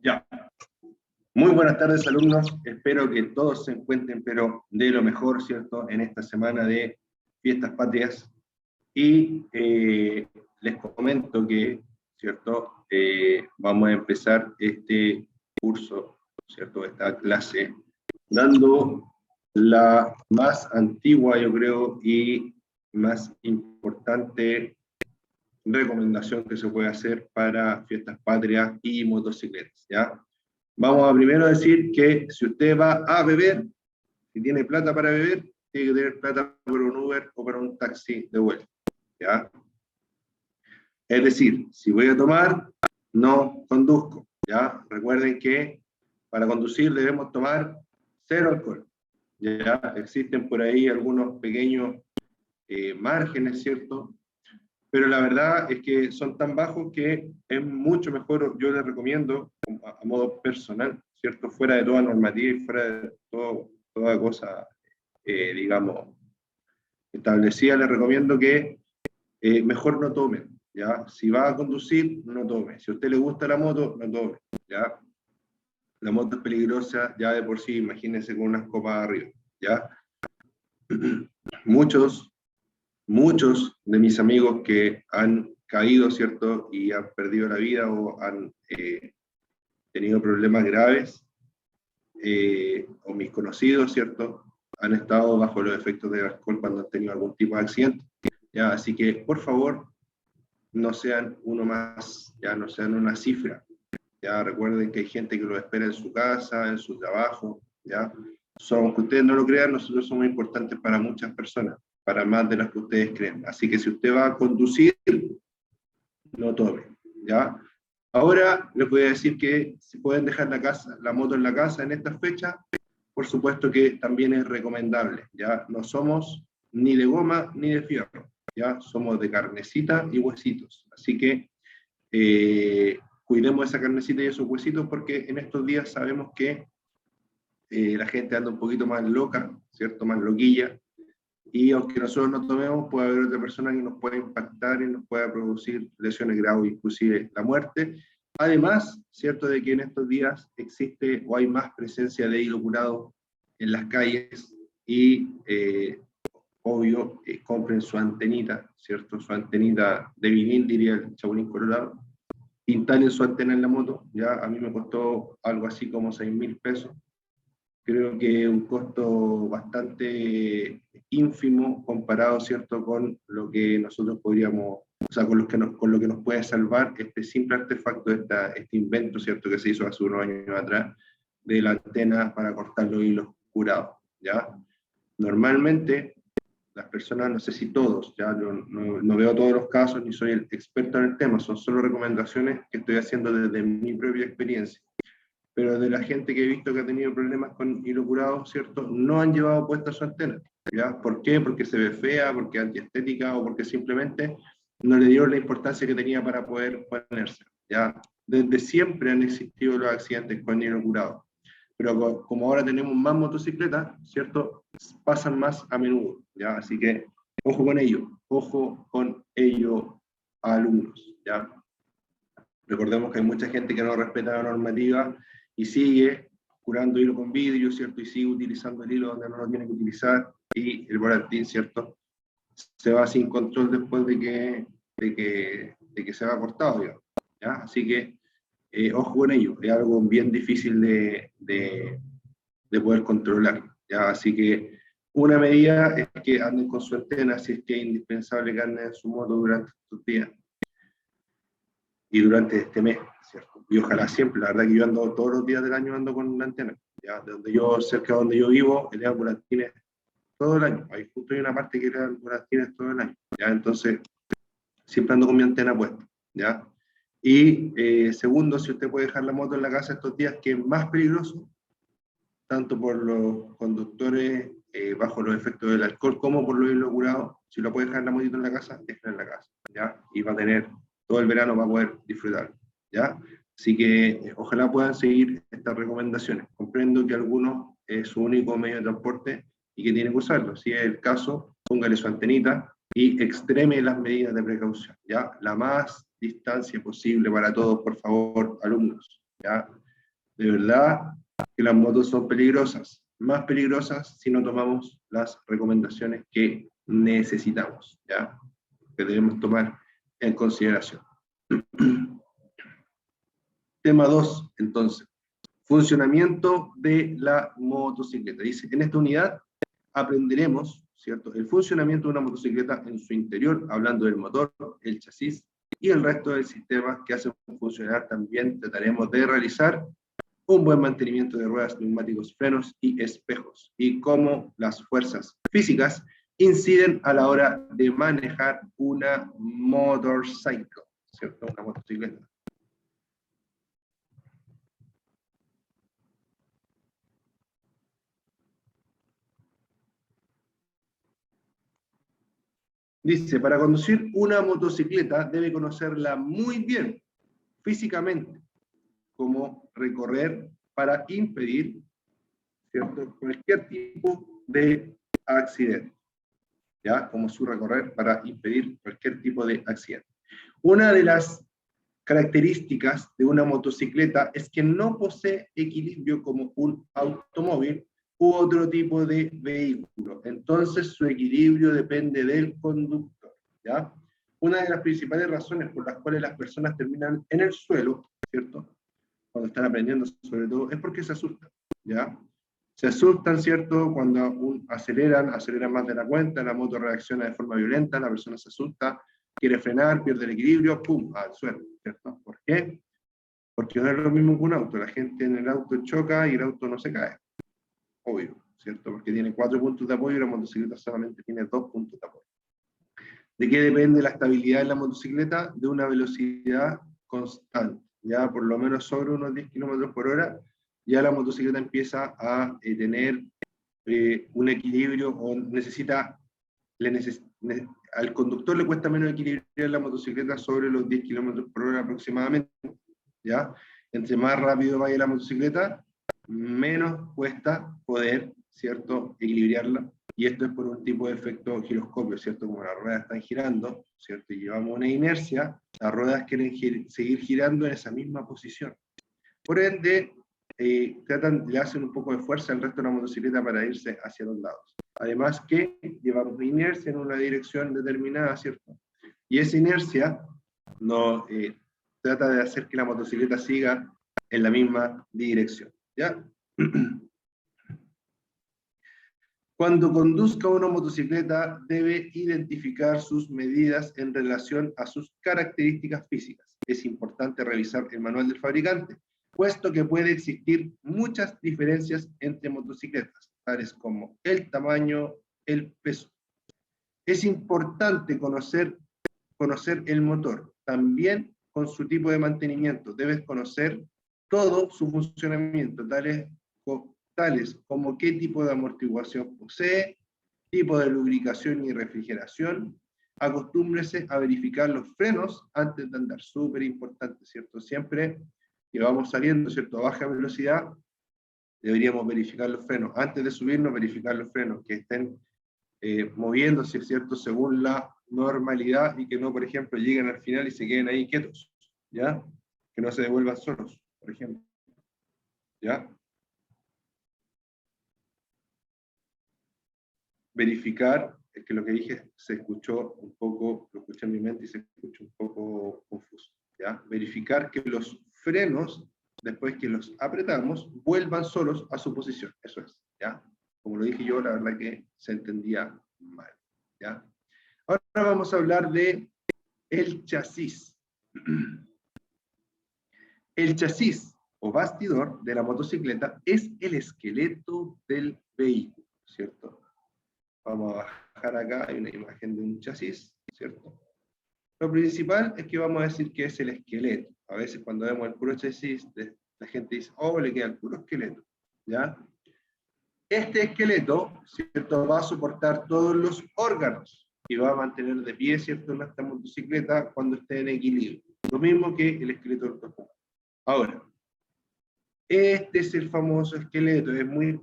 Ya. Muy buenas tardes, alumnos. Espero que todos se encuentren, pero de lo mejor, ¿cierto?, en esta semana de Fiestas Patrias. Y les comento que, ¿cierto?, vamos a empezar este curso, ¿cierto?, esta clase, dando la más antigua, yo creo, y más importante recomendación que se puede hacer para Fiestas Patrias y motocicletas, ¿ya? Vamos a primero decir que si usted va a beber, si tiene plata para beber, tiene que tener plata para un Uber o para un taxi de vuelta, ¿ya? Es decir, si voy a tomar, no conduzco, ¿ya? Recuerden que para conducir debemos tomar 0 alcohol, ¿ya? Existen por ahí algunos pequeños márgenes, ¿cierto? Pero la verdad es que son tan bajos que es mucho mejor, yo les recomiendo, a modo personal, ¿cierto?, fuera de toda normativa y fuera de toda cosa, digamos, establecida, les recomiendo que mejor no tomen, ¿ya? Si va a conducir, no tome. Si a usted le gusta la moto, no tome, ¿ya? La moto es peligrosa ya de por sí, imagínense con unas copas arriba, ¿ya? Muchos de mis amigos que han caído, ¿cierto?, y han perdido la vida o han tenido problemas graves, o mis conocidos, ¿cierto?, han estado bajo los efectos del alcohol cuando han tenido algún tipo de accidente, ¿ya? Así que, por favor, no sean uno más, ya no sean una cifra, ya recuerden que hay gente que los espera en su casa, en su trabajo, ¿ya? Aunque ustedes no lo crean, nosotros somos importantes para muchas personas, para más de las que ustedes creen. Así que si usted va a conducir, no tome, ¿ya? Ahora les voy a decir que si pueden dejar la moto en la casa en esta fecha, por supuesto que también es recomendable, ¿ya? No somos ni de goma ni de fierro, ¿ya? Somos de carnecita y huesitos. Así que cuidemos esa carnecita y esos huesitos porque en estos días sabemos que la gente anda un poquito más loca, ¿cierto? Más loquilla. Y aunque nosotros no tomemos, puede haber otra persona que nos pueda impactar y nos pueda producir lesiones graves, inclusive la muerte. Además, cierto de que en estos días existe o hay más presencia de hilo curado en las calles y, obvio, compren su antenita, ¿cierto? Su antenita de vinil, diría el Chapulín Colorado. Instalen su antena en la moto, ya a mí me costó algo así como 6.000 pesos. Creo que un costo bastante ínfimo comparado, ¿cierto?, con lo que nosotros podríamos, o sea, con lo que nos puede salvar este simple artefacto, este invento, ¿cierto?, que se hizo hace unos años atrás, de la antena para cortar los hilos curados, ¿ya? Normalmente, las personas, no sé si todos, ya no veo todos los casos, ni soy el experto en el tema, son solo recomendaciones que estoy haciendo desde mi propia experiencia. Pero de la gente que he visto que ha tenido problemas con hilo curado, ¿cierto?, no han llevado puesta su antena, ¿ya? ¿Por qué? Porque se ve fea, porque es antiestética, o porque simplemente no le dieron la importancia que tenía para poder ponerse, ¿ya? Desde siempre han existido los accidentes con hilo curado, pero como ahora tenemos más motocicletas, ¿cierto?, pasan más a menudo, ¿ya? Así que, ojo con ello, alumnos, ¿ya? Recordemos que hay mucha gente que no respeta la normativa y sigue curando hilo con vidrio, ¿cierto? Y sigue utilizando el hilo donde no lo tiene que utilizar, y el volantín, ¿cierto?, se va sin control después de que se va cortado, ¿ya? Así que, ojo con ello, es algo bien difícil de poder controlar, ¿ya? Así que una medida es que anden con su antena si es que es indispensable que anden en su moto durante estos días y durante este mes, ¿cierto? Y ojalá siempre, la verdad que yo ando todos los días del año ando con una antena, ¿ya? Cerca de donde yo vivo, elevan volantines todo el año, ahí justo hay una parte que elevan volantines todo el año, ¿ya? Entonces, siempre ando con mi antena puesta, ¿ya? Y segundo, si usted puede dejar la moto en la casa estos días, que es más peligroso, tanto por los conductores bajo los efectos del alcohol como por los hilos curados, si lo puede dejar la motito en la casa, déjala en la casa, ¿ya? Y va a tener todo el verano para poder disfrutar, ¿ya? Así que ojalá puedan seguir estas recomendaciones. Comprendo que algunos es su único medio de transporte y que tienen que usarlo. Si es el caso, póngale su antenita y extreme las medidas de precaución, ¿ya? La más distancia posible para todos, por favor, alumnos, ¿ya? De verdad que las motos son peligrosas, más peligrosas si no tomamos las recomendaciones que necesitamos, ¿ya? Que debemos tomar en consideración. Tema 2, entonces. Funcionamiento de la motocicleta. Dice, en esta unidad aprenderemos, ¿cierto?, el funcionamiento de una motocicleta en su interior, hablando del motor, el chasis y el resto del sistema que hacen funcionar. También trataremos de realizar un buen mantenimiento de ruedas, neumáticos, frenos y espejos, y cómo las fuerzas físicas inciden a la hora de manejar una motorcycle, ¿cierto?, una motocicleta. Dice, para conducir una motocicleta debe conocerla muy bien, físicamente, como recorrer para impedir, ¿cierto?, cualquier tipo de accidente, ¿ya? Como su recorrer para impedir cualquier tipo de accidente. Una de las características de una motocicleta es que no posee equilibrio como un automóvil u otro tipo de vehículo. Entonces su equilibrio depende del conductor, ¿ya? Una de las principales razones por las cuales las personas terminan en el suelo, ¿cierto?, cuando están aprendiendo sobre todo, es porque se asustan, ¿ya? Se asustan, ¿cierto?, cuando aceleran más de la cuenta, la moto reacciona de forma violenta, la persona se asusta, quiere frenar, pierde el equilibrio, ¡pum!, al suelo, ¿cierto? ¿Por qué? Porque no es lo mismo que un auto. La gente en el auto choca y el auto no se cae. Obvio, ¿cierto? Porque tiene 4 puntos de apoyo y la motocicleta solamente tiene 2 puntos de apoyo. ¿De qué depende la estabilidad de la motocicleta? De una velocidad constante, ya por lo menos sobre unos 10 kilómetros por hora, ya la motocicleta empieza a tener un equilibrio, o necesita, al conductor le cuesta menos equilibrar la motocicleta sobre los 10 kilómetros por hora aproximadamente, ¿ya? Entre más rápido vaya la motocicleta, menos cuesta poder, ¿cierto?, equilibrarla. Y esto es por un tipo de efecto giroscopio, ¿cierto? Como las ruedas están girando, ¿cierto?, y llevamos una inercia, las ruedas quieren seguir girando en esa misma posición. Por ende, le hacen un poco de fuerza al resto de la motocicleta para irse hacia los lados. Además que llevamos inercia en una dirección determinada, ¿cierto? Y esa inercia no, trata de hacer que la motocicleta siga en la misma dirección, ¿ya? Cuando conduzca una motocicleta, debe identificar sus medidas en relación a sus características físicas. Es importante revisar el manual del fabricante, puesto que puede existir muchas diferencias entre motocicletas, tales como el tamaño, el peso. Es importante conocer el motor, también con su tipo de mantenimiento. Debes conocer todo su funcionamiento, tales como qué tipo de amortiguación posee, tipo de lubricación y refrigeración. Acostúmbrese a verificar los frenos antes de andar, súper importante, ¿cierto? Siempre que vamos saliendo, ¿cierto?, a baja velocidad, deberíamos verificar los frenos. Antes de subirnos, verificar los frenos, que estén moviéndose, ¿cierto?, según la normalidad, y que no, por ejemplo, lleguen al final y se queden ahí quietos, ¿ya? Que no se devuelvan solos, por ejemplo, ¿ya? Verificar, es que lo que dije se escuchó un poco, lo escuché en mi mente y se escuchó un poco confuso, ¿ya? Verificar que los frenos, después que los apretamos, vuelvan solos a su posición, eso es, ¿ya? Como lo dije yo, la verdad que se entendía mal, ¿ya? Ahora vamos a hablar de el chasis. El chasis o bastidor de la motocicleta es el esqueleto del vehículo, ¿cierto? Vamos a bajar acá, hay una imagen de un chasis, ¿cierto? Lo principal es que vamos a decir que es el esqueleto. A veces cuando vemos el puro chasis, la gente dice, oh, le queda el puro esqueleto, ¿ya? Este esqueleto, ¿cierto?, va a soportar todos los órganos y va a mantener de pie, ¿cierto?, nuestra motocicleta cuando esté en equilibrio. Lo mismo que el esqueleto del cuerpo. Ahora, este es el famoso esqueleto, es muy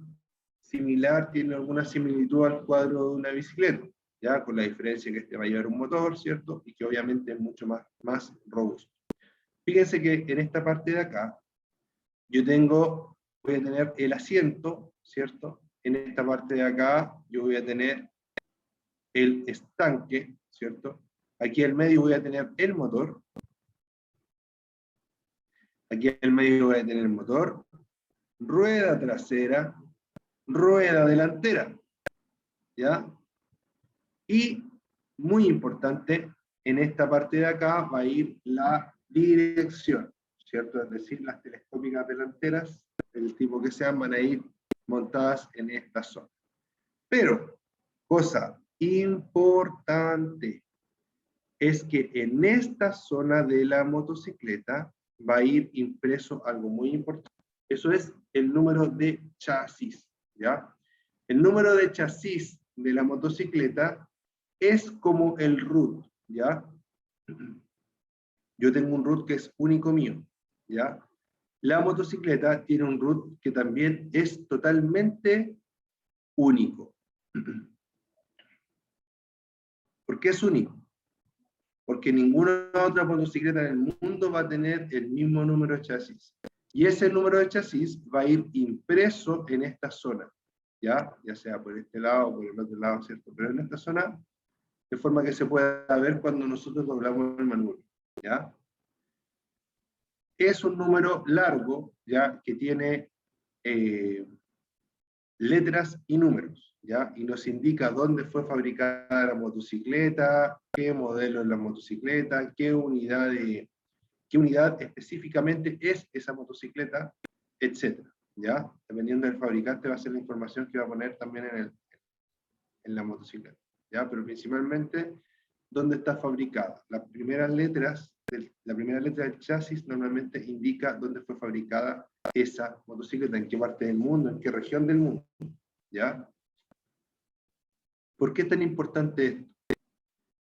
similar, tiene alguna similitud al cuadro de una bicicleta, ya, con la diferencia que este va a llevar un motor, ¿cierto?, y que obviamente es mucho más robusto. Fíjense que en esta parte de acá voy a tener el asiento, ¿cierto? En esta parte de acá yo voy a tener el estanque, ¿cierto? Aquí al medio voy a tener el motor. Aquí al medio voy a tener el motor, rueda trasera, rueda delantera, ¿ya? Y, muy importante, en esta parte de acá va a ir la dirección, ¿cierto? Es decir, las telescópicas delanteras, del tipo que sean, van a ir montadas en esta zona. Pero, cosa importante, es que en esta zona de la motocicleta va a ir impreso algo muy importante. Eso es el número de chasis, ¿ya? El número de chasis de la motocicleta es como el root, ¿ya? Yo tengo un root que es único mío, ¿ya? La motocicleta tiene un root que también es totalmente único. ¿Por qué es único? Porque ninguna otra motocicleta en el mundo va a tener el mismo número de chasis. Y ese número de chasis va a ir impreso en esta zona, ¿ya? Ya sea por este lado o por el otro lado, ¿cierto? Pero en esta zona, de forma que se pueda ver cuando nosotros doblamos el manubrio, ¿ya? Es un número largo, ¿ya? Que tiene letras y números, ¿ya? Y nos indica dónde fue fabricada la motocicleta, qué modelo es la motocicleta, qué unidad específicamente es esa motocicleta, etcétera, ¿ya? Dependiendo del fabricante va a ser la información que va a poner también en la motocicleta, ¿ya? Pero principalmente, ¿dónde está fabricada? La primera letra del chasis normalmente indica dónde fue fabricada esa motocicleta, en qué parte del mundo, en qué región del mundo, ¿ya? ¿Por qué es tan importante esto?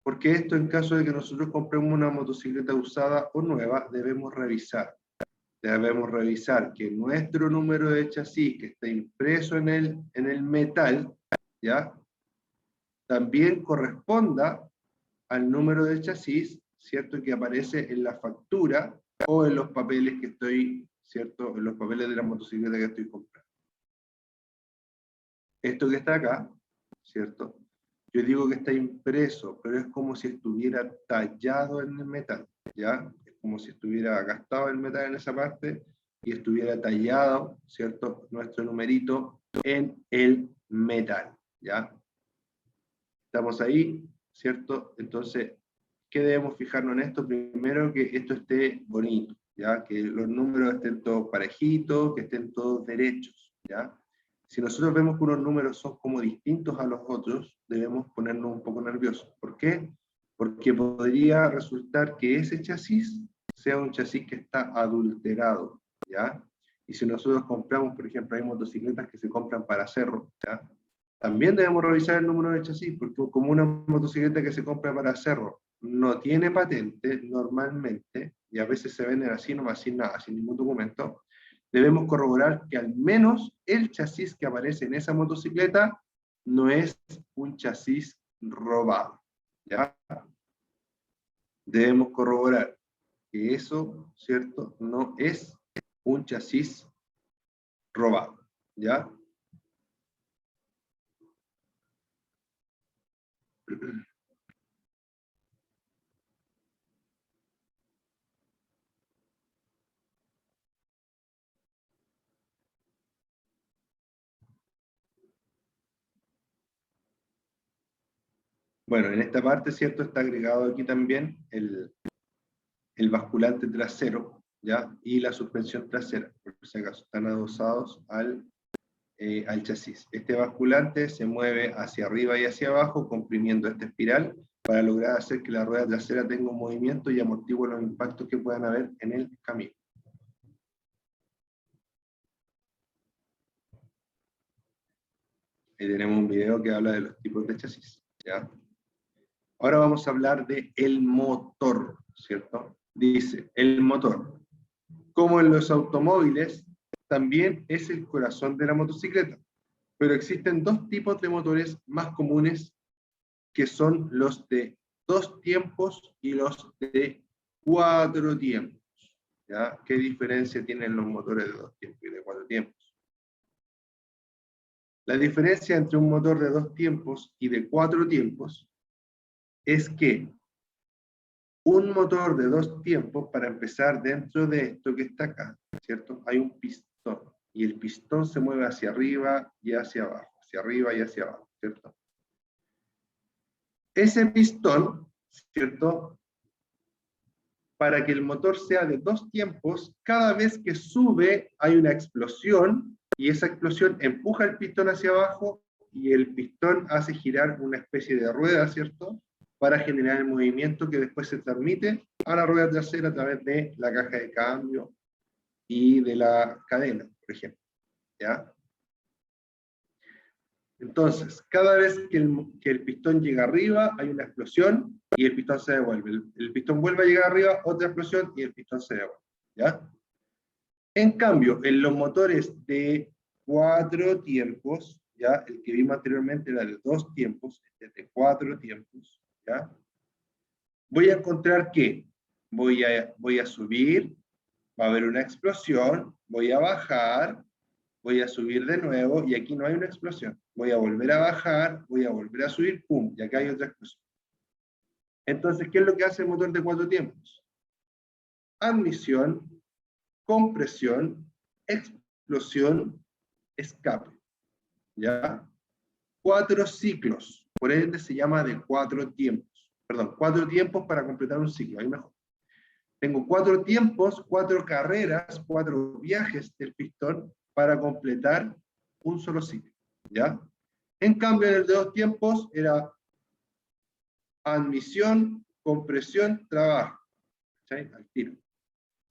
Porque esto, en caso de que nosotros compremos una motocicleta usada o nueva, debemos revisar. Debemos revisar que nuestro número de chasis que está impreso en el metal, ¿ya? También corresponda al número de chasis, ¿cierto? Que aparece en la factura o en los papeles que estoy, ¿cierto? En los papeles de la motocicleta que estoy comprando. Esto que está acá, ¿cierto? Yo digo que está impreso, pero es como si estuviera tallado en el metal, ¿ya? Es como si estuviera gastado el metal en esa parte y estuviera tallado, ¿cierto? Nuestro numerito en el metal, ¿ya? Estamos ahí, ¿cierto? Entonces, ¿qué debemos fijarnos en esto? Primero, que esto esté bonito, ¿ya? Que los números estén todos parejitos, que estén todos derechos, ¿ya? Si nosotros vemos que unos números son como distintos a los otros, debemos ponernos un poco nerviosos. ¿Por qué? Porque podría resultar que ese chasis sea un chasis que está adulterado, ¿ya? Y si nosotros compramos, por ejemplo, hay motocicletas que se compran para cerro, ¿ya? También debemos revisar el número de chasis, porque como una motocicleta que se compra para cerro no tiene patente normalmente, y a veces se venden así nomás, sin nada, sin ningún documento, debemos corroborar que al menos el chasis que aparece en esa motocicleta no es un chasis robado, ¿ya? Debemos corroborar que eso, ¿cierto?, no es un chasis robado, ¿ya? Bueno, en esta parte, ¿cierto?, está agregado aquí también el basculante trasero, ¿ya? Y la suspensión trasera, por si acaso, están adosados al chasis. Este basculante se mueve hacia arriba y hacia abajo, comprimiendo esta espiral, para lograr hacer que la rueda trasera tenga un movimiento y amortigue los impactos que puedan haber en el camino. Ahí tenemos un video que habla de los tipos de chasis, ¿ya? Ahora vamos a hablar de el motor, ¿cierto? Dice, el motor, como en los automóviles, también es el corazón de la motocicleta, pero existen dos tipos de motores más comunes, que son los de 2 tiempos y los de 4 tiempos, ¿Ya? ¿Qué diferencia tienen los motores de 2 tiempos y de 4 tiempos? La diferencia entre un motor de 2 tiempos y de 4 tiempos es que un motor de 2 tiempos, para empezar, dentro de esto que está acá, ¿cierto? Hay un pistón, y el pistón se mueve hacia arriba y hacia abajo, hacia arriba y hacia abajo, ¿cierto? Ese pistón, ¿cierto? Para que el motor sea de 2 tiempos, cada vez que sube hay una explosión, y esa explosión empuja el pistón hacia abajo, y el pistón hace girar una especie de rueda, ¿cierto? Para generar el movimiento que después se transmite a la rueda trasera a través de la caja de cambio y de la cadena, por ejemplo. ¿Ya? Entonces, cada vez que el pistón llega arriba, hay una explosión y el pistón se devuelve. El pistón vuelve a llegar arriba, otra explosión y el pistón se devuelve. ¿Ya? En cambio, en los motores de 4 tiempos, ¿ya? El que vimos anteriormente era de 2 tiempos, este es de 4 tiempos, ¿ya? Voy a encontrar que voy a subir, va a haber una explosión, voy a bajar, voy a subir de nuevo, y aquí no hay una explosión. Voy a volver a bajar, voy a volver a subir, ¡pum! Y acá hay otra explosión. Entonces, ¿qué es lo que hace el motor de 4 tiempos? Admisión, compresión, explosión, escape. ¿Ya? 4 ciclos. Por ende se llama de 4 tiempos. Perdón, 4 tiempos para completar un ciclo. Ahí mejor. Tengo 4 tiempos, 4 carreras, 4 viajes del pistón para completar un solo ciclo. ¿Ya? En cambio, en el de 2 tiempos era admisión, compresión, trabajo. ¿Sí? Al tiro.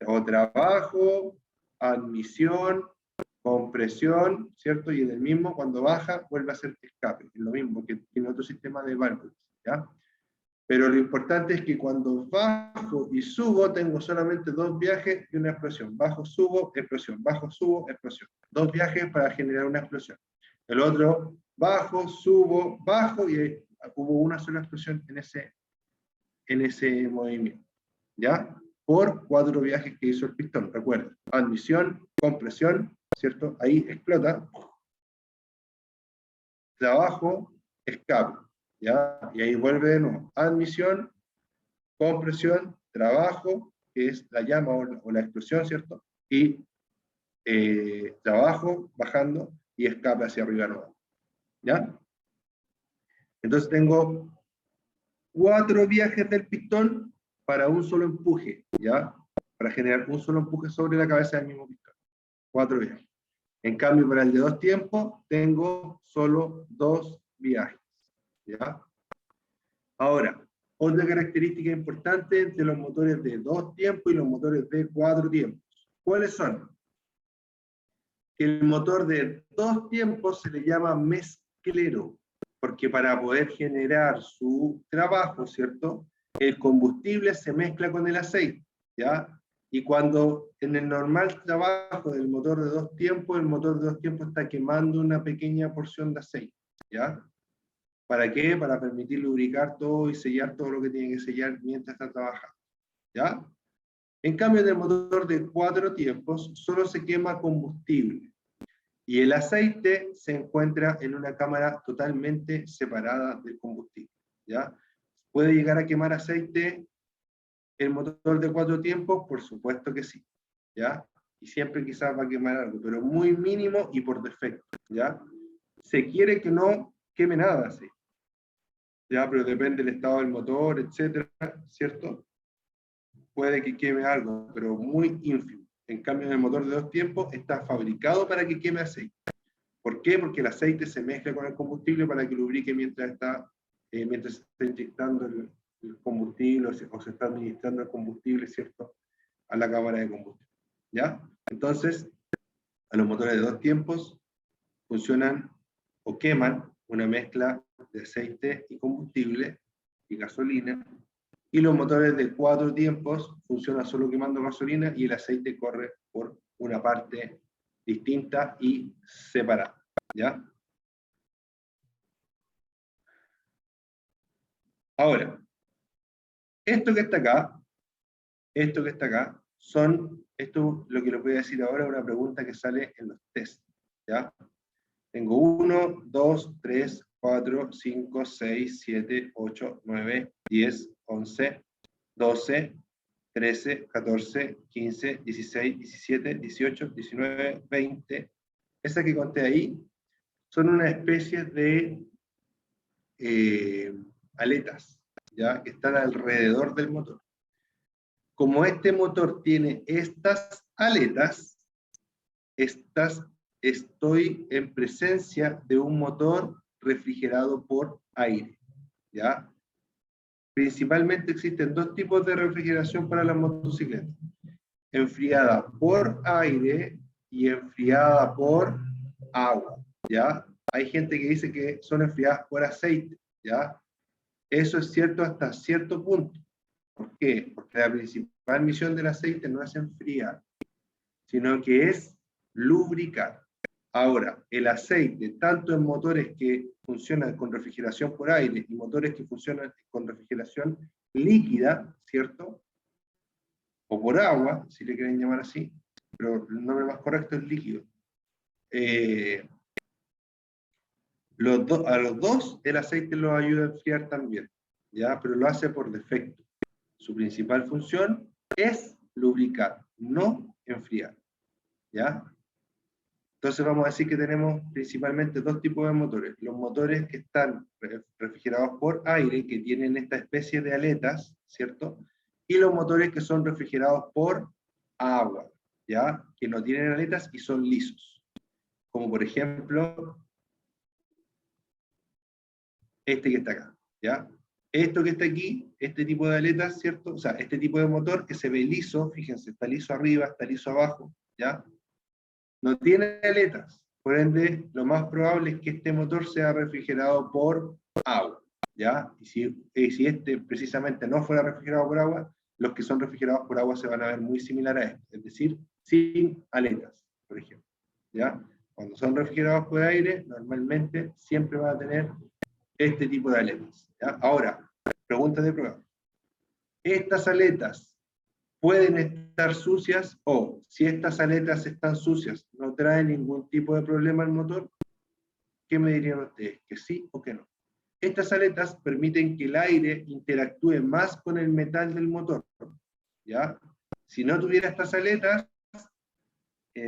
O trabajo, admisión, compresión, ¿cierto? Y en el mismo, cuando baja, vuelve a ser escape. Es lo mismo que en otro sistema de válvulas, ¿ya? Pero lo importante es que cuando bajo y subo, tengo solamente 2 viajes y una explosión. Bajo, subo, explosión. Bajo, subo, explosión. 2 viajes para generar una explosión. El otro, bajo, subo, bajo, y hubo una sola explosión en ese movimiento. ¿Ya? Por 4 viajes que hizo el pistón, recuerden. Admisión, compresión, ¿cierto? Ahí explota. Trabajo, escape. ¿Ya? Y ahí vuelve de nuevo. Admisión, compresión, trabajo, que es la llama o la explosión, ¿cierto? Y trabajo, bajando, y escape hacia arriba nuevo. ¿Ya? Entonces tengo 4 viajes del pistón para un solo empuje, ¿ya? Para generar un solo empuje sobre la cabeza del mismo pistón. 4 viajes. En cambio, para el de 2 tiempos, tengo solo 2 viajes, ¿ya? Ahora, otra característica importante entre los motores de 2 tiempos y los motores de 4 tiempos. ¿Cuáles son? Que el motor de 2 tiempos se le llama mezclero, porque para poder generar su trabajo, ¿cierto? El combustible se mezcla con el aceite, ¿ya? Y cuando en el normal trabajo del motor de 2 tiempos, el motor de 2 tiempos está quemando una pequeña porción de aceite, ¿ya? ¿Para qué? Para permitir lubricar todo y sellar todo lo que tiene que sellar mientras está trabajando, ¿ya? En cambio, en el motor de 4 tiempos solo se quema combustible, y el aceite se encuentra en una cámara totalmente separada del combustible, ¿ya? ¿Puede llegar a quemar aceite el motor de 4 tiempos? Por supuesto que sí, ¿ya? Y siempre quizás va a quemar algo, pero muy mínimo y por defecto, ¿ya? Se quiere que no queme nada así, ¿ya? Pero depende del estado del motor, etcétera, ¿cierto? Puede que queme algo, pero muy ínfimo. En cambio, en el motor de 2 tiempos está fabricado para que queme aceite. ¿Por qué? Porque el aceite se mezcla con el combustible para que lubrique mientras se está inyectando el combustible o se está administrando el combustible, ¿cierto? A la cámara de combustible. ¿Ya? Entonces, a los motores de 2 tiempos funcionan o queman una mezcla de aceite y combustible y gasolina, y los motores de 4 tiempos funcionan solo quemando gasolina y el aceite corre por una parte distinta y separada. ¿Ya? Ahora, esto que está acá esto lo que les voy a decir ahora es una pregunta que sale en los test, ¿ya? Tengo 1, 2, 3, 4, 5, 6, 7, 8, 9, 10, 11, 12, 13, 14, 15, 16, 17, 18, 19, 20. Esa que conté ahí son una especie de aletas, ¿ya? Que están alrededor del motor. Como este motor tiene estas aletas, estoy en presencia de un motor refrigerado por aire, ¿ya? Principalmente existen dos tipos de refrigeración para las motocicletas. Enfriada por aire y enfriada por agua, ¿ya? Hay gente que dice que son enfriadas por aceite, ¿ya? Eso es cierto hasta cierto punto. ¿Por qué? Porque la principal misión del aceite no es enfriar, sino que es lubricar. Ahora, el aceite, tanto en motores que funcionan con refrigeración por aire y motores que funcionan con refrigeración líquida, ¿cierto? O por agua, si le quieren llamar así, pero el nombre más correcto es líquido. A los dos el aceite los ayuda a enfriar también, ¿ya? Pero lo hace por defecto. Su principal función es lubricar, no enfriar, ¿ya? Entonces vamos a decir que tenemos principalmente dos tipos de motores. Los motores que están refrigerados por aire, que tienen esta especie de aletas, ¿cierto? Y los motores que son refrigerados por agua, ¿ya? Que no tienen aletas y son lisos. Como por ejemplo, este que está acá, ¿ya? Esto que está aquí, este tipo de aletas, ¿cierto? O sea, este tipo de motor que se ve liso, fíjense, está liso arriba, está liso abajo, ¿ya? No tiene aletas, por ende, lo más probable es que este motor sea refrigerado por agua, ¿ya? Y si este precisamente no fuera refrigerado por agua, los que son refrigerados por agua se van a ver muy similar a este, es decir, sin aletas, por ejemplo, ¿ya? Cuando son refrigerados por aire, normalmente siempre van a tener este tipo de aletas, ¿ya? Ahora, pregunta de prueba. ¿Estas aletas pueden estar sucias o si estas aletas están sucias, no traen ningún tipo de problema al motor? ¿Qué me dirían ustedes? ¿Que sí o que no? Estas aletas permiten que el aire interactúe más con el metal del motor, ¿ya? Si no tuviera estas aletas,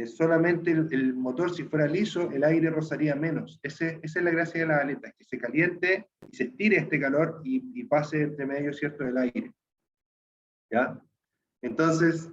solamente el motor, si fuera liso, el aire rozaría menos. Esa es la gracia de las aletas, que se caliente y se estire este calor y pase entre medio, ¿cierto?, del aire, ¿ya? Entonces,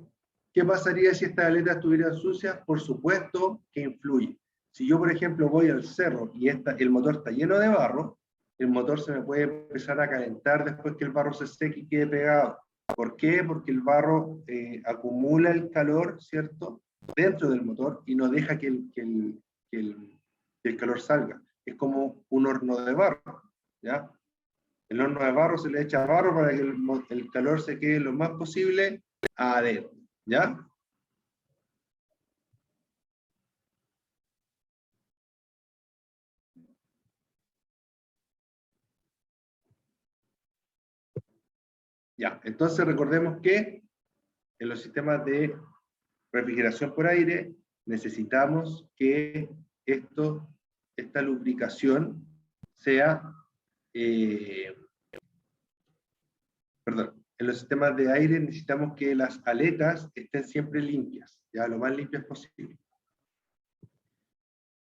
¿qué pasaría si estas aletas estuvieran sucias? Por supuesto que influye. Si yo, por ejemplo, voy al cerro y el motor está lleno de barro, el motor se me puede empezar a calentar después que el barro se seque y quede pegado. ¿Por qué? Porque el barro acumula el calor, ¿cierto?, dentro del motor y no deja que el calor salga. Es como un horno de barro, ¿ya? El horno de barro se le echa barro para que el calor se quede lo más posible adentro, ¿ya? Ya, entonces recordemos que en los sistemas de refrigeración por aire necesitamos que esta lubricación sea, perdón, en los sistemas de aire necesitamos que las aletas estén siempre limpias, ya lo más limpias posible.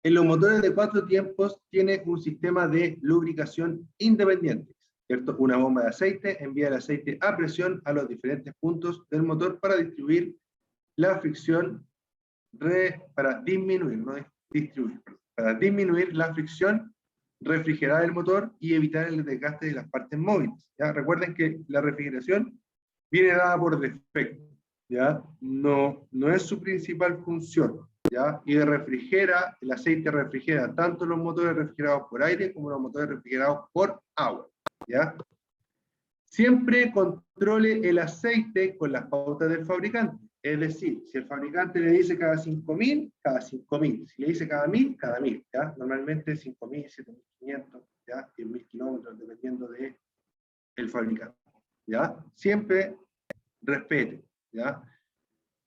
En los motores de 4 tiempos tiene un sistema de lubricación independiente, ¿cierto? Una bomba de aceite envía el aceite a presión a los diferentes puntos del motor para distribuir la fricción, para disminuir, no distribuir, para disminuir la fricción refrigerada del motor y evitar el desgaste de las partes móviles, ¿ya? Recuerden que la refrigeración viene dada por defecto, ¿ya? No es su principal función, ¿ya? Y el aceite refrigera tanto los motores refrigerados por aire como los motores refrigerados por agua, ¿ya? Siempre controle el aceite con las pautas del fabricante. Es decir, si el fabricante le dice cada 5.000, cada 5.000. Si le dice cada 1.000, cada 1.000, ¿ya? Normalmente 5.000, 7.500, ¿ya? 10.000 kilómetros, dependiendo del fabricante, ¿ya? Siempre respete, ¿ya?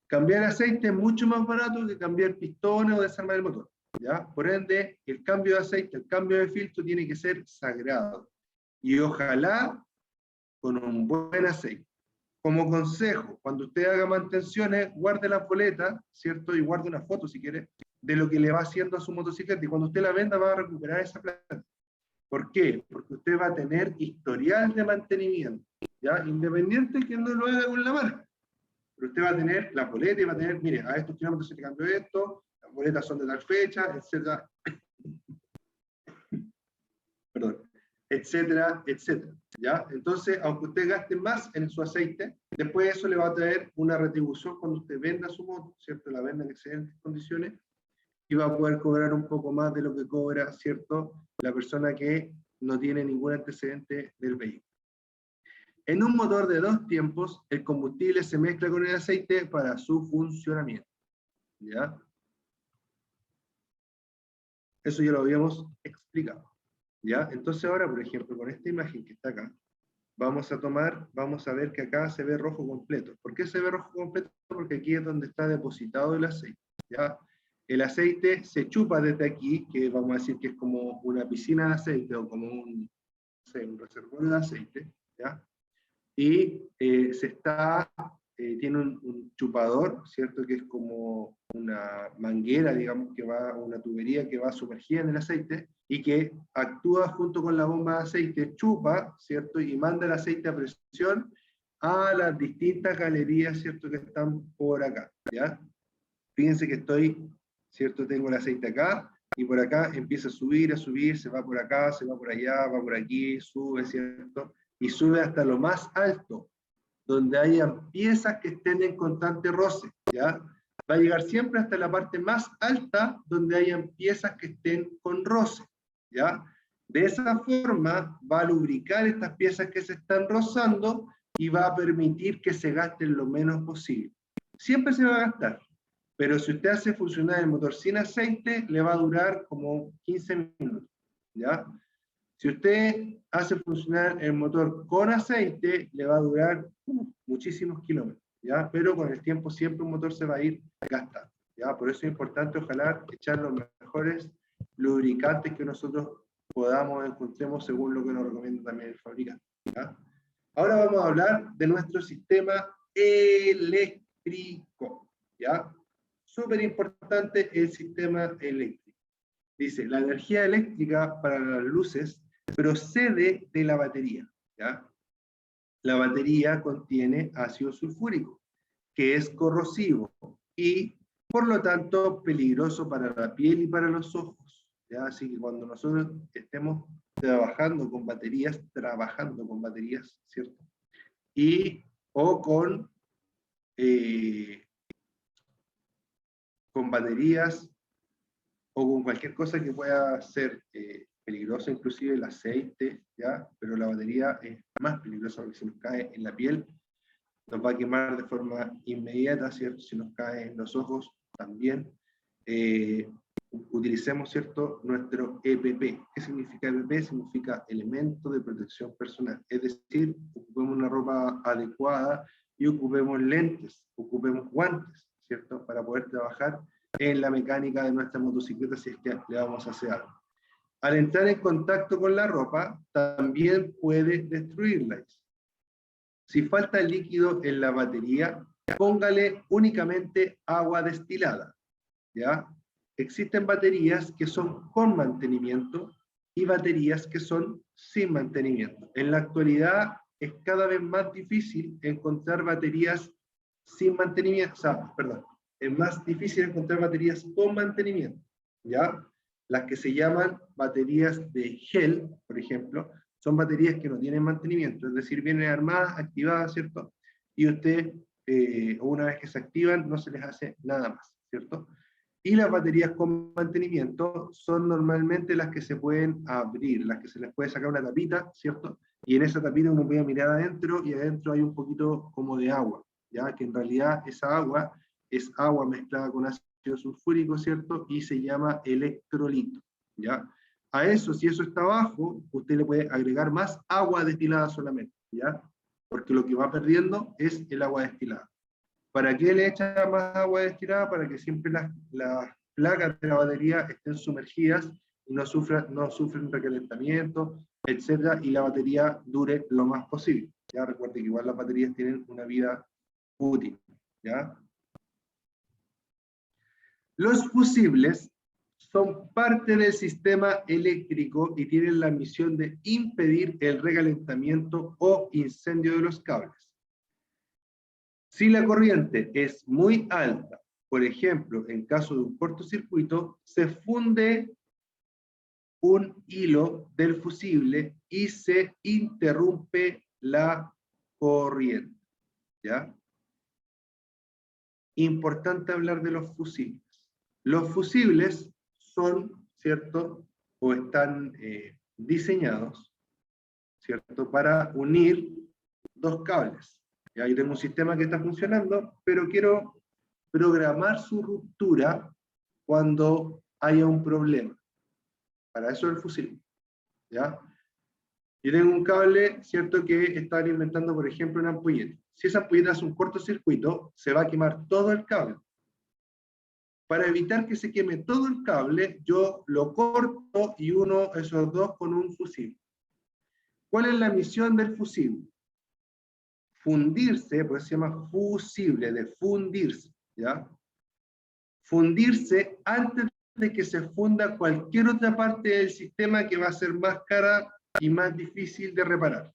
Cambiar aceite es mucho más barato que cambiar pistones o desarmar el motor, ¿ya? Por ende, el cambio de aceite, el cambio de filtro tiene que ser sagrado. Y ojalá con un buen aceite. Como consejo, cuando usted haga mantenciones, guarde la boleta, ¿cierto? Y guarde una foto, si quiere, de lo que le va haciendo a su motocicleta. Y cuando usted la venda, va a recuperar esa plata. ¿Por qué? Porque usted va a tener historial de mantenimiento, ¿ya? Independiente que no lo haga con la marca. Pero usted va a tener la boleta y va a tener, mire, a estos kilómetros se le cambió esto, las boletas son de tal fecha, etcétera. Perdón, etcétera, etcétera. ¿Ya? Entonces, aunque usted gaste más en su aceite, después eso le va a traer una retribución cuando usted venda su moto, ¿cierto? La venda en excelentes condiciones y va a poder cobrar un poco más de lo que cobra, ¿cierto? La persona que no tiene ningún antecedente del vehículo. En un motor de 2 tiempos, el combustible se mezcla con el aceite para su funcionamiento. ¿Ya? Eso ya lo habíamos explicado. ¿Ya? Entonces ahora, por ejemplo, con esta imagen que está acá, vamos a ver que acá se ve rojo completo. ¿Por qué se ve rojo completo? Porque aquí es donde está depositado el aceite, ¿ya? El aceite se chupa desde aquí, que vamos a decir que es como una piscina de aceite, o como un reservorio de aceite, ¿ya? Y tiene un chupador, ¿cierto? Que es como una manguera, digamos, una tubería que va sumergida en el aceite, y que actúa junto con la bomba de aceite, chupa, ¿cierto? Y manda el aceite a presión a las distintas galerías, ¿cierto? Que están por acá, ¿ya? Fíjense que ¿cierto? Tengo el aceite acá, y por acá empieza a subir, se va por acá, se va por allá, va por aquí, sube, ¿cierto? Y sube hasta lo más alto, donde hayan piezas que estén en constante roce, ¿ya? Va a llegar siempre hasta la parte más alta, donde hayan piezas que estén con roce, ¿ya? De esa forma va a lubricar estas piezas que se están rozando y va a permitir que se gasten lo menos posible. Siempre se va a gastar, pero si usted hace funcionar el motor sin aceite, le va a durar como 15 minutos, ¿ya? Si usted hace funcionar el motor con aceite, le va a durar muchísimos kilómetros, ¿ya? Pero con el tiempo siempre un motor se va a ir gastando, ¿ya? Por eso es importante, ojalá, echar los mejores lubricantes que nosotros encontremos según lo que nos recomienda también el fabricante, ¿ya? Ahora vamos a hablar de nuestro sistema eléctrico, ¿ya? Súper importante el sistema eléctrico. Dice, la energía eléctrica para las luces procede de la batería, ¿ya? La batería contiene ácido sulfúrico, que es corrosivo y, por lo tanto, peligroso para la piel y para los ojos, ¿ya? Así que cuando nosotros estemos trabajando con baterías, ¿cierto? O con baterías o con cualquier cosa que pueda ser peligrosa, inclusive el aceite, ¿ya? Pero la batería es más peligrosa porque si nos cae en la piel, nos va a quemar de forma inmediata, ¿cierto? Si nos cae en los ojos, también. Utilicemos, ¿cierto?, nuestro EPP. ¿Qué significa EPP? Significa elemento de protección personal. Es decir, ocupemos una ropa adecuada y ocupemos lentes, ocupemos guantes, ¿cierto?, para poder trabajar en la mecánica de nuestra motocicleta si es que le vamos a hacer algo. Al entrar en contacto con la ropa, también puede destruirla. Si falta líquido en la batería, póngale únicamente agua destilada, ¿ya? Existen baterías que son con mantenimiento y baterías que son sin mantenimiento. En la actualidad es cada vez más difícil encontrar baterías sin mantenimiento, es más difícil encontrar baterías con mantenimiento, ¿ya? Las que se llaman baterías de gel, por ejemplo, son baterías que no tienen mantenimiento, es decir, vienen armadas, activadas, ¿cierto? Y usted, una vez que se activan, no se les hace nada más, ¿cierto? Y las baterías con mantenimiento son normalmente las que se pueden abrir, las que se les puede sacar una tapita, ¿cierto? Y en esa tapita uno puede mirar adentro, y adentro hay un poquito como de agua, ¿ya? Que en realidad esa agua es agua mezclada con ácido sulfúrico, ¿cierto? Y se llama electrolito, ¿ya? A eso, si eso está abajo, usted le puede agregar más agua destilada solamente, ¿ya? Porque lo que va perdiendo es el agua destilada. ¿Para qué le echa más agua destilada? Para que siempre las placas de la batería estén sumergidas y no sufren recalentamiento, etcétera, y la batería dure lo más posible. Ya recuerden que igual las baterías tienen una vida útil. ¿Ya? Los fusibles son parte del sistema eléctrico y tienen la misión de impedir el recalentamiento o incendio de los cables. Si la corriente es muy alta, por ejemplo, en caso de un cortocircuito, se funde un hilo del fusible y se interrumpe la corriente. ¿Ya? Importante hablar de los fusibles. Los fusibles son, ¿cierto? O están diseñados, ¿cierto? Para unir dos cables. Ya, yo tengo un sistema que está funcionando, pero quiero programar su ruptura cuando haya un problema. Para eso es el fusible. ¿Ya? Yo tengo un cable, ¿cierto? Que están inventando, por ejemplo, una ampolleta. Si esa ampolleta hace un cortocircuito, se va a quemar todo el cable. Para evitar que se queme todo el cable, yo lo corto y uno esos dos con un fusible. ¿Cuál es la misión del fusible? Fundirse, por eso se llama fusible, de fundirse, ¿ya? Fundirse antes de que se funda cualquier otra parte del sistema que va a ser más cara y más difícil de reparar.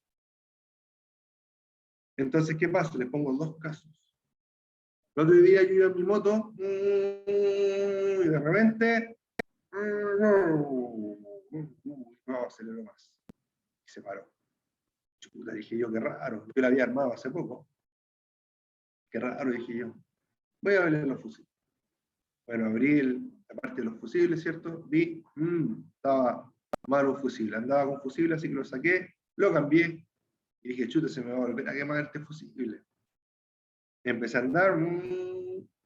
Entonces, ¿qué pasa? Les pongo dos casos. El otro día yo iba en mi moto y de repente no, aceleró más. Y se paró. Chuta, dije yo, qué raro. Yo la había armado hace poco. Qué raro, dije yo. Voy a ver los fusibles. Bueno, abrí la parte de los fusibles, ¿cierto? Vi, estaba mal un fusible. Andaba con fusible, así que lo saqué, lo cambié. Y dije, chuta, se me va a volver a quemar este fusible. Empecé a andar,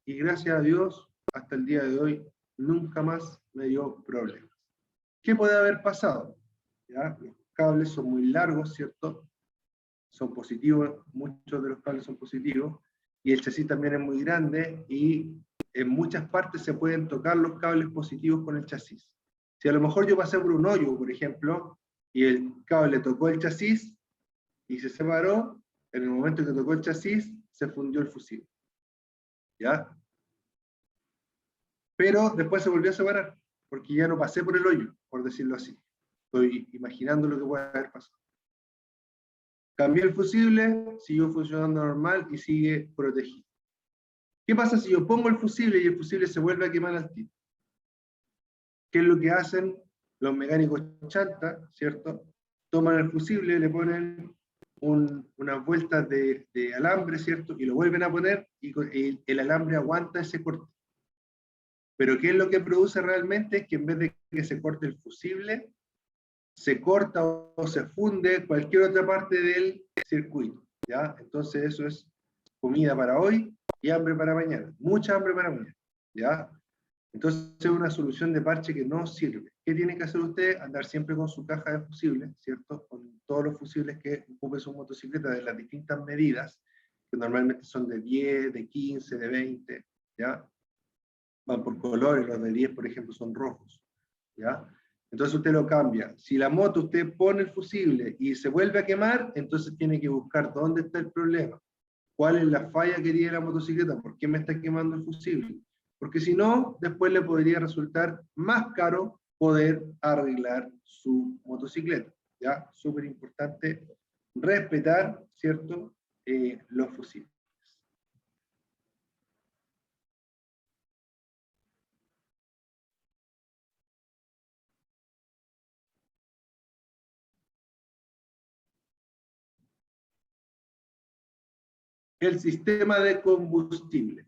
y gracias a Dios, hasta el día de hoy, nunca más me dio problemas. ¿Qué puede haber pasado? ¿Ya? Los cables son muy largos, ¿cierto? Son positivos, muchos de los cables son positivos, y el chasis también es muy grande, y en muchas partes se pueden tocar los cables positivos con el chasis. Si a lo mejor yo pasé por un hoyo, por ejemplo, y el cable tocó el chasis, y se separó, en el momento que tocó el chasis, se fundió el fusible. ¿Ya? Pero después se volvió a separar, porque ya no pasé por el hoyo, por decirlo así. Estoy imaginando lo que puede haber pasado. Cambié el fusible, siguió funcionando normal y sigue protegido. ¿Qué pasa si yo pongo el fusible y el fusible se vuelve a quemar al tiro? ¿Qué es lo que hacen los mecánicos chanta, ¿cierto? Toman el fusible, le ponen unas vueltas de alambre, ¿cierto? Y lo vuelven a poner y el alambre aguanta ese corte. Pero ¿qué es lo que produce realmente? Es que en vez de que se corte el fusible, se corta o se funde cualquier otra parte del circuito, ¿ya? Entonces eso es comida para hoy y hambre para mañana. Mucha hambre para mañana, ¿ya? Entonces es una solución de parche que no sirve. ¿Qué tiene que hacer usted? Andar siempre con su caja de fusibles, ¿cierto? Con todos los fusibles que ocupe su motocicleta de las distintas medidas, que normalmente son de 10, de 15, de 20, ¿ya? Van por colores, los de 10, por ejemplo, son rojos, ¿ya? Entonces usted lo cambia. Si la moto usted pone el fusible y se vuelve a quemar, entonces tiene que buscar dónde está el problema. ¿Cuál es la falla que tiene la motocicleta? ¿Por qué me está quemando el fusible? Porque si no, después le podría resultar más caro poder arreglar su motocicleta. ¿Ya? Súper importante respetar, ¿cierto? Los fusibles. El sistema de combustibles.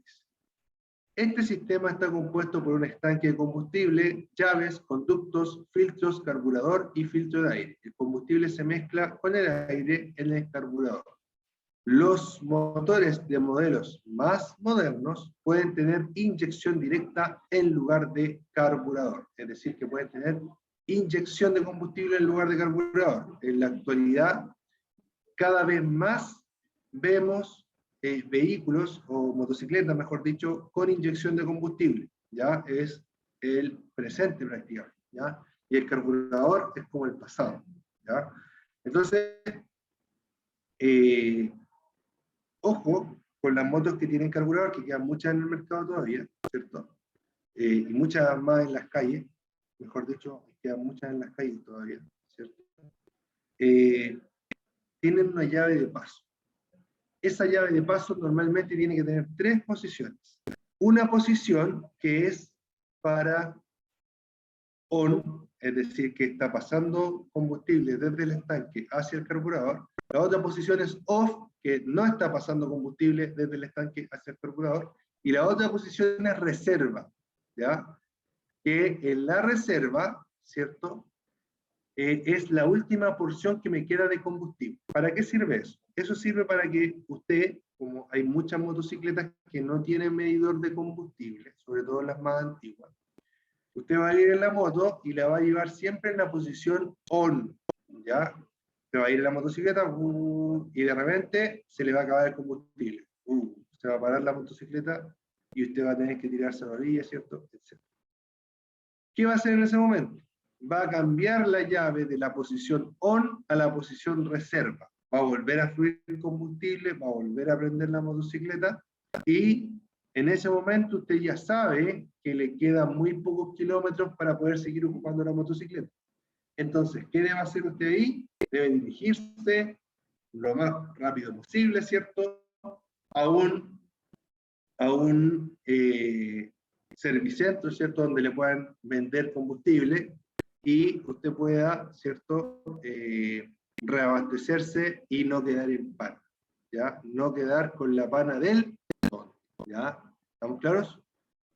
Este sistema está compuesto por un estanque de combustible, llaves, conductos, filtros, carburador y filtro de aire. El combustible se mezcla con el aire en el carburador. Los motores de modelos más modernos pueden tener inyección directa en lugar de carburador, es decir, que pueden tener inyección de combustible en lugar de carburador. En la actualidad, cada vez más vemos vehículos o motocicletas, mejor dicho, con inyección de combustible. Ya es el presente prácticamente. ¿Ya? Y el carburador es como el pasado. ¿Ya? Entonces, ojo con las motos que tienen carburador, que quedan muchas en el mercado todavía, ¿cierto? Y muchas más en las calles, mejor dicho, quedan muchas en las calles todavía, ¿cierto? Tienen una llave de paso. Esa llave de paso normalmente tiene que tener 3 posiciones. Una posición que es para on, es decir, que está pasando combustible desde el estanque hacia el carburador. La otra posición es off, que no está pasando combustible desde el estanque hacia el carburador. Y la otra posición es reserva, ¿ya? Que en la reserva, ¿cierto? Es la última porción que me queda de combustible. ¿Para qué sirve eso? Eso sirve para que usted, como hay muchas motocicletas que no tienen medidor de combustible, sobre todo las más antiguas, usted va a ir en la moto y la va a llevar siempre en la posición on, ¿ya? Se va a ir en la motocicleta y de repente se le va a acabar el combustible. Se va a parar la motocicleta y usted va a tener que tirarse a la orilla, ¿cierto? Etcétera. ¿Qué va a hacer en ese momento? Va a cambiar la llave de la posición on a la posición reserva. Va a volver a fluir el combustible, va a volver a prender la motocicleta y en ese momento usted ya sabe que le quedan muy pocos kilómetros para poder seguir ocupando la motocicleta. Entonces, ¿qué debe hacer usted ahí? Debe dirigirse lo más rápido posible, ¿cierto? A un servicentro, ¿cierto? Donde le puedan vender combustible y usted pueda, ¿cierto? Reabastecerse y no quedar en pana, ¿ya? No quedar con la pana del motor, ¿ya? ¿Estamos claros?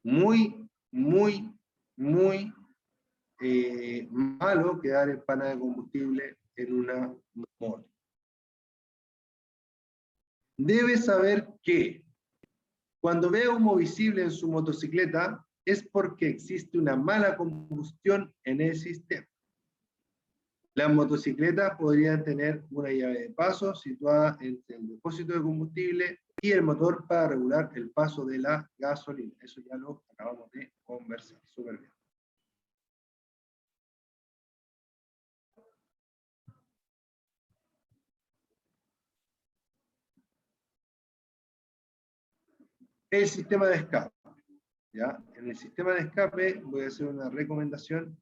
Muy, muy, muy malo quedar en pana de combustible en una moto. Debe saber que cuando vea humo visible en su motocicleta, es porque existe una mala combustión en el sistema. Las motocicletas podrían tener una llave de paso situada entre el depósito de combustible y el motor para regular el paso de la gasolina. Eso ya lo acabamos de conversar. Súper bien. El sistema de escape. ¿Ya? En el sistema de escape voy a hacer una recomendación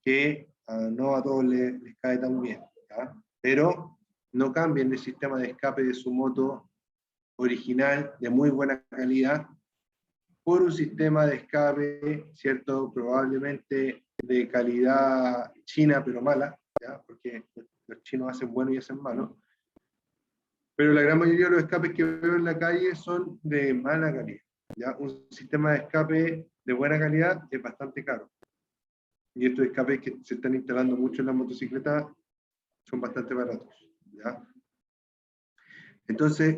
que no a todos les cae tan bien, ¿ya? Pero no cambien el sistema de escape de su moto original de muy buena calidad por un sistema de escape, ¿cierto? Probablemente de calidad china pero mala, ¿ya? Porque los chinos hacen bueno y hacen malo, pero la gran mayoría de los escapes que veo en la calle son de mala calidad. ¿Ya? Un sistema de escape de buena calidad es bastante caro. Y estos escapes que se están instalando mucho en las motocicletas son bastante baratos. ¿Ya? Entonces,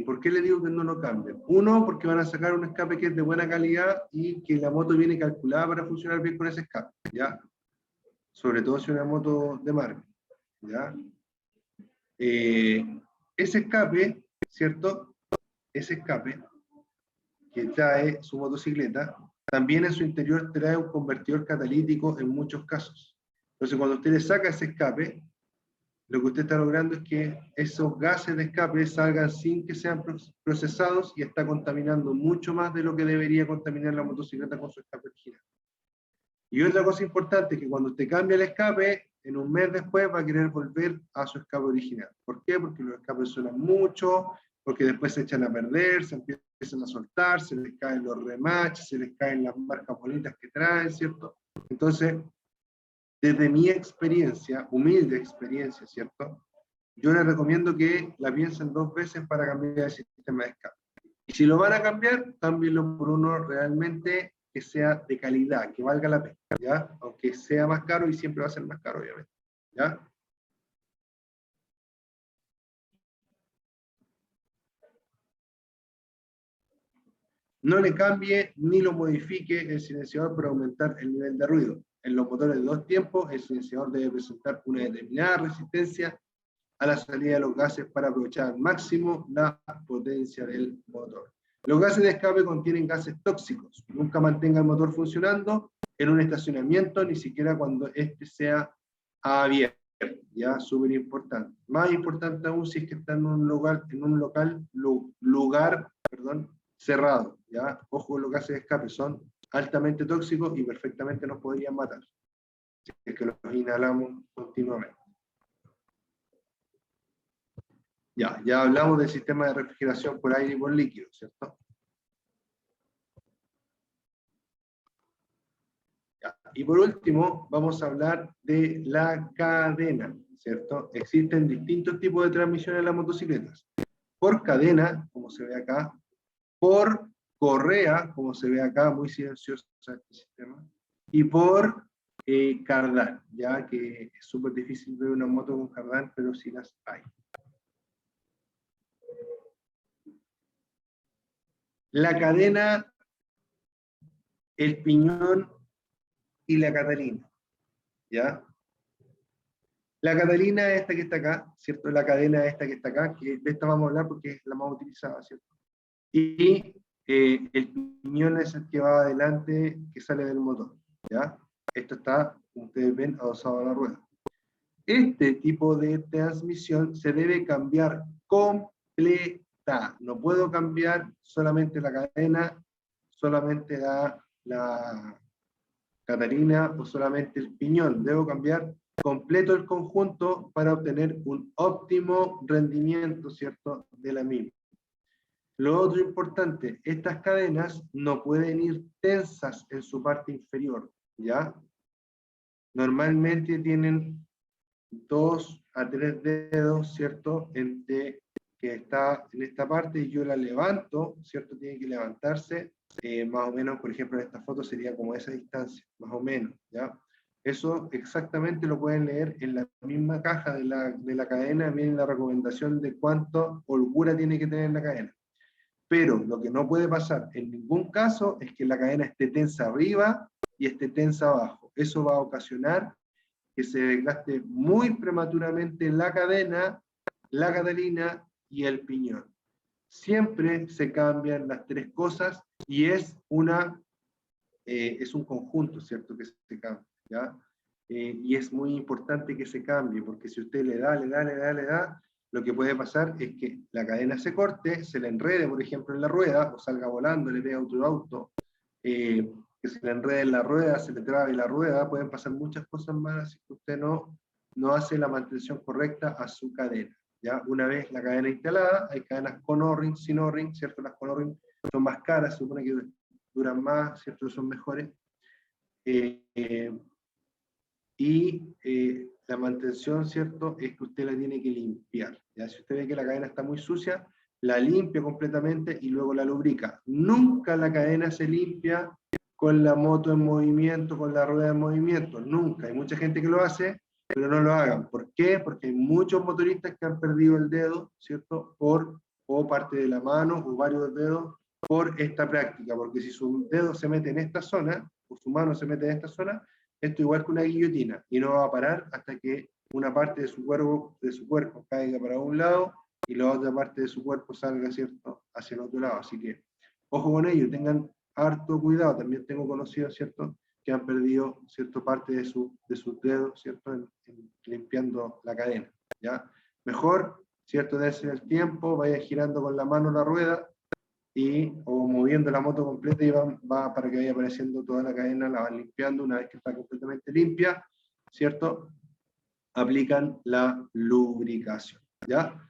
¿por qué le digo que no lo cambien? Uno, porque van a sacar un escape que es de buena calidad y que la moto viene calculada para funcionar bien con ese escape. ¿Ya? Sobre todo si es una moto de marca. ¿Ya? Ese escape, ¿cierto? Ese escape que trae su motocicleta, también en su interior trae un convertidor catalítico en muchos casos. Entonces, cuando usted le saca ese escape, lo que usted está logrando es que esos gases de escape salgan sin que sean procesados y está contaminando mucho más de lo que debería contaminar la motocicleta con su escape original. Y otra cosa importante es que cuando usted cambia el escape, en un mes después va a querer volver a su escape original. ¿Por qué? Porque los escapes suenan mucho, porque después se echan a perder, se empiezan a soltar, se les caen los remaches, se les caen las marcas bonitas que traen, ¿cierto? Entonces, desde mi experiencia, humilde experiencia, ¿cierto? Yo les recomiendo que la piensen 2 veces para cambiar el sistema de escape. Y si lo van a cambiar, cámbienlo por uno realmente que sea de calidad, que valga la pena, ¿ya? Aunque sea más caro y siempre va a ser más caro, obviamente, ¿ya? No le cambie ni lo modifique el silenciador para aumentar el nivel de ruido. En los motores de 2 tiempos, el silenciador debe presentar una determinada resistencia a la salida de los gases para aprovechar al máximo la potencia del motor. Los gases de escape contienen gases tóxicos. Nunca mantenga el motor funcionando en un estacionamiento, ni siquiera cuando este sea abierto. Ya, súper importante. Más importante aún si es que está en un lugar cerrado. Ya, ojo, los gases de escape son altamente tóxicos y perfectamente nos podrían matar. Si es que los inhalamos continuamente. Ya hablamos del sistema de refrigeración por aire y por líquido, ¿cierto? Y por último, vamos a hablar de la cadena, ¿cierto? Existen distintos tipos de transmisiones en las motocicletas. Por cadena, como se ve acá, por correa, como se ve acá, muy silencioso este sistema, y por cardán, ya que es súper difícil ver una moto con cardán, pero sí las hay. La cadena, el piñón y la catalina, ¿ya? La catalina es esta que está acá, ¿cierto? La cadena es esta que está acá, que de esta vamos a hablar porque es la más utilizada, ¿cierto? Y el piñón es el que va adelante, que sale del motor, ¿ya? Esto está, como ustedes ven, adosado a la rueda. Este tipo de transmisión se debe cambiar completa. No puedo cambiar solamente la cadena, solamente la catalina o solamente el piñón. Debo cambiar completo el conjunto para obtener un óptimo rendimiento, ¿cierto?, de la misma. Lo otro importante, estas cadenas no pueden ir tensas en su parte inferior, ¿ya? Normalmente tienen 2 a 3 dedos, ¿cierto?, que está en esta parte y yo la levanto, ¿cierto? Tiene que levantarse, más o menos, por ejemplo, en esta foto sería como esa distancia, más o menos, ¿ya? Eso exactamente lo pueden leer en la misma caja de la cadena, viene la recomendación de cuánto holgura tiene que tener la cadena. Pero lo que no puede pasar en ningún caso es que la cadena esté tensa arriba y esté tensa abajo. Eso va a ocasionar que se desgaste muy prematuramente la cadena, la catalina y el piñón. Siempre se cambian las 3 cosas y es un conjunto, ¿cierto?, que se cambia, ¿ya? Y es muy importante que se cambie, porque si usted le da, lo que puede pasar es que la cadena se corte, se le enrede, por ejemplo, en la rueda, o salga volando, le pegue a otro auto, que se le enrede en la rueda, se le trabe la rueda, pueden pasar muchas cosas malas si usted no hace la mantención correcta a su cadena. ¿Ya? Una vez la cadena instalada, hay cadenas con O-ring, sin O-ring, ¿cierto? Las con O-ring son más caras, se supone que duran más, ¿cierto? Son mejores. La mantención, ¿cierto?, es que usted la tiene que limpiar. ¿Ya? Si usted ve que la cadena está muy sucia, la limpia completamente y luego la lubrica. Nunca la cadena se limpia con la moto en movimiento, con la rueda en movimiento, nunca. Hay mucha gente que lo hace, pero no lo hagan. ¿Por qué? Porque hay muchos motoristas que han perdido el dedo, ¿cierto?, o parte de la mano, o varios dedos, por esta práctica, porque si su dedo se mete en esta zona, o su mano se mete en esta zona, esto igual que una guillotina, y no va a parar hasta que una parte de su cuerpo caiga para un lado, y la otra parte de su cuerpo salga, ¿cierto?, hacia el otro lado. Así que, ojo con ello, tengan harto cuidado. También tengo conocidos, ¿cierto?, que han perdido, ¿cierto?, parte de sus dedos, ¿cierto?, en limpiando la cadena, ¿ya? Mejor, ¿cierto?, darse el tiempo, vaya girando con la mano la rueda, o moviendo la moto completa y va para que vaya apareciendo toda la cadena, la van limpiando. Una vez que está completamente limpia, ¿cierto?, aplican la lubricación, ¿ya?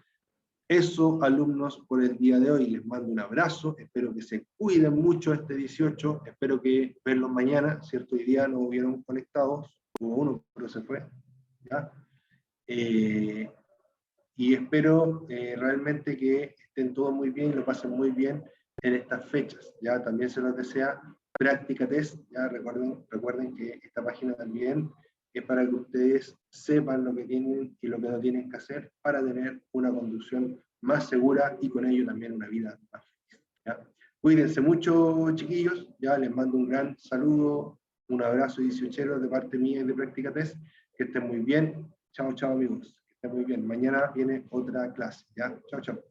Eso, alumnos, por el día de hoy. Les mando un abrazo, espero que se cuiden mucho este 18, espero que verlos mañana, ¿cierto? Hoy día no hubieron conectados, hubo uno, pero se fue, ¿ya? Y espero realmente que estén todos muy bien y lo pasen muy bien en estas fechas, ¿ya? También se los desea Práctica Test, ¿ya? Recuerden que esta página también es para que ustedes sepan lo que tienen y lo que no tienen que hacer para tener una conducción más segura y con ello también una vida más feliz, ¿ya? Cuídense mucho, chiquillos, ya les mando un gran saludo, un abrazo 18 de parte mía y de Práctica Test, que estén muy bien, chao, chao amigos. Muy bien, mañana viene otra clase, ¿ya? Chao, chao.